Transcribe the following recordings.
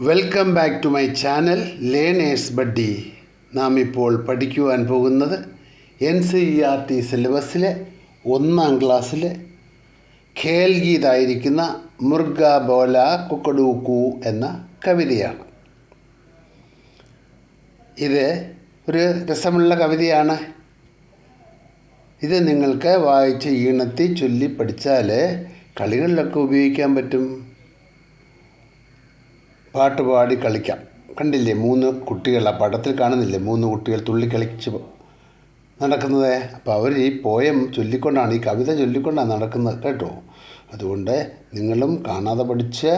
Welcome back to my channel Learners Buddy. നാം ഇപ്പോൾ പഠിക്കുവാൻ പോകുന്നത് NCERT സിലബസിലെ 1ാം ക്ലാസ്സിലെ ഖേൽ ഗീതായിരിക്കുന്ന മുർഗ ബോല കുക്കഡൂക്കു എന്ന കവിതയാണ്. ഇത് ഒരു രസമുള്ള കവിതയാണ്. ഇത് നിങ്ങൾക്ക് വായിച്ച് ഈണത്തിൽ ചൊല്ലി പഠിച്ചാൽ കളികളിലൊക്കെ ഉപയോഗിക്കാൻ പറ്റും. പാട്ട് പാടി കളിക്കാം. കണ്ടില്ലേ 3 കുട്ടികൾ, ആ പടത്തിൽ കാണുന്നില്ലേ 3 കുട്ടികൾ തുള്ളിക്കളിച്ച് നടക്കുന്നത്. അപ്പോൾ അവർ ഈ പോയം ചൊല്ലിക്കൊണ്ടാണ്, ഈ കവിത ചൊല്ലിക്കൊണ്ടാണ് നടക്കുന്നത് കേട്ടോ. അതുകൊണ്ട് നിങ്ങളും കാണാതെ പഠിച്ച്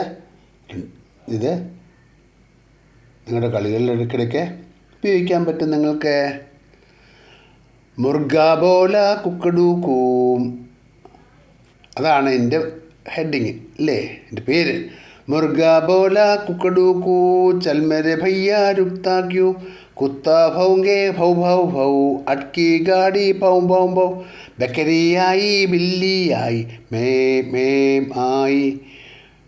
ഇത് നിങ്ങളുടെ കളികളിൽ ഇടയ്ക്കിടയ്ക്ക് ഉപയോഗിക്കാൻ പറ്റും നിങ്ങൾക്ക്. മുർഗ ബോല കുക്കഡൂക്കൂ, അതാണ് എൻ്റെ ഹെഡിങ് അല്ലേ, എൻ്റെ പേര്. मुर्गा बोला कुकड़ू चल मेरे भैया रुकता क्यों, कुत्ता भौंगे भौ भौ भौ, अटकी गाड़ी पौ भौ भौ, बकरी आई बिल्ली आई मैं आई,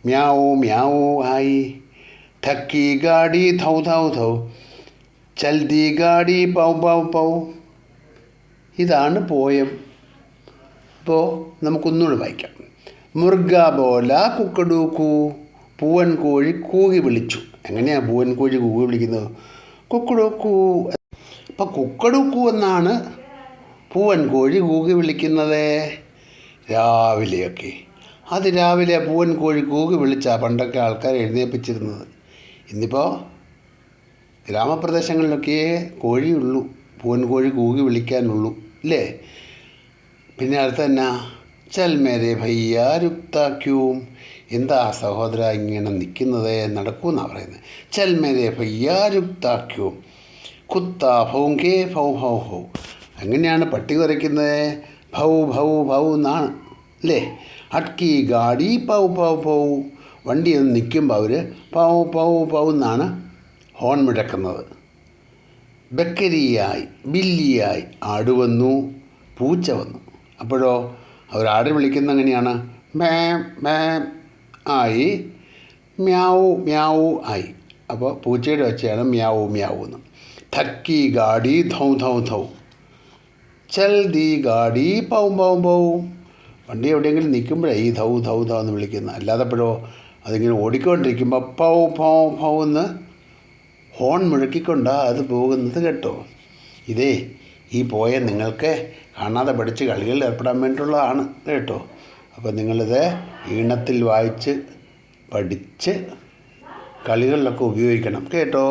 म्याऊ म्याऊ आई, थकी गाड़ी थौ थौ थौ, चलती गाड़ी पौ पौ पौ. ഇതാണ് പോയം. അപ്പോൾ നമുക്കൊന്നുകൂടി വായിക്കാം. മുർഗ ബോല കുക്കഡൂക്കൂ, പൂവൻ കോഴി കൂകി വിളിച്ചു. എങ്ങനെയാണ് പൂവൻ കോഴി കൂകി വിളിക്കുന്നത്? കുക്കഡൂക്കൂ. അപ്പം കുക്കഡൂക്കൂ എന്നാണ് പൂവൻ കോഴി കൂകി വിളിക്കുന്നത് രാവിലെയൊക്കെ. അത് രാവിലെ പൂവൻ കോഴി കൂകി വിളിച്ചാൽ പണ്ടൊക്കെ ആൾക്കാർ എഴുന്നേൽപ്പിച്ചിരുന്നത്. ഇന്നിപ്പോൾ ഗ്രാമപ്രദേശങ്ങളിലൊക്കെ കോഴിയുള്ളൂ, പൂവൻ കോഴി കൂകി വിളിക്കാനുള്ളൂ അല്ലേ. പിന്നെ അടുത്ത് തന്നെ ചൽ മേരെ ഭയ്യ രുക്താ ക്യൂ, എന്താ സഹോദര ഇങ്ങനെ നിൽക്കുന്നത്, നടക്കൂന്നാണ് പറയുന്നത്. ചൽ മേരെ ഭയ്യ രുക്താ ക്യൂ, കുത്താ ഭൗങ്കേ ഭൗ ഭൗ ഭൗ. അങ്ങനെയാണ് പട്ടി കുറയ്ക്കുന്നത്, ഭൗ ഭൗ ഭൗ എന്നാണ് അല്ലേ. അട്ക്കി ഗാഡി പൗ പൗ പൗ, വണ്ടി ഒന്ന് നിൽക്കുമ്പോൾ അവർ പൗ പൗ പൗ എന്നാണ് ഹോൺ മുഴക്കുന്നത്. ബക്കരിയായി ബില്ലിയായി, ആട് വന്നു പൂച്ച വന്നു. അപ്പോഴോ അവർ ആട് വിളിക്കുന്ന എങ്ങനെയാണ്? മേ മേ ആയി, മ്യാവു മ്യാവു ആയി. അപ്പോൾ പൂച്ചയുടെ ഒച്ചയാണ് മ്യാവു മ്യാവു എന്ന്. ധക്കി ഗാഡി ധൗ ധൗ ധൗ, ചൽദി ഗാഡി പൗ പൗ പൗ. വണ്ടി എവിടെയെങ്കിലും നിൽക്കുമ്പോഴേ ഈ ധൗ ധൗ ധൗ എന്ന് വിളിക്കുന്നത്. അല്ലാതെപ്പോഴോ അതിങ്ങനെ ഓടിക്കൊണ്ടിരിക്കുമ്പോൾ പൗ പൗ പൗ എന്ന് ഹോൺ മുഴക്കിക്കൊണ്ടാണ് അത് പോകുന്നത് കേട്ടോ. ഇതേ ഈ പോയം നിങ്ങൾക്ക് കാണാതെ പഠിച്ച് കളികളിൽ ഏർപ്പെടാൻ വേണ്ടിയിട്ടുള്ളതാണ് കേട്ടോ. അപ്പോൾ നിങ്ങളിത് ഈണത്തിൽ വായിച്ച് പഠിച്ച് കളികളിലൊക്കെ ഉപയോഗിക്കണം കേട്ടോ.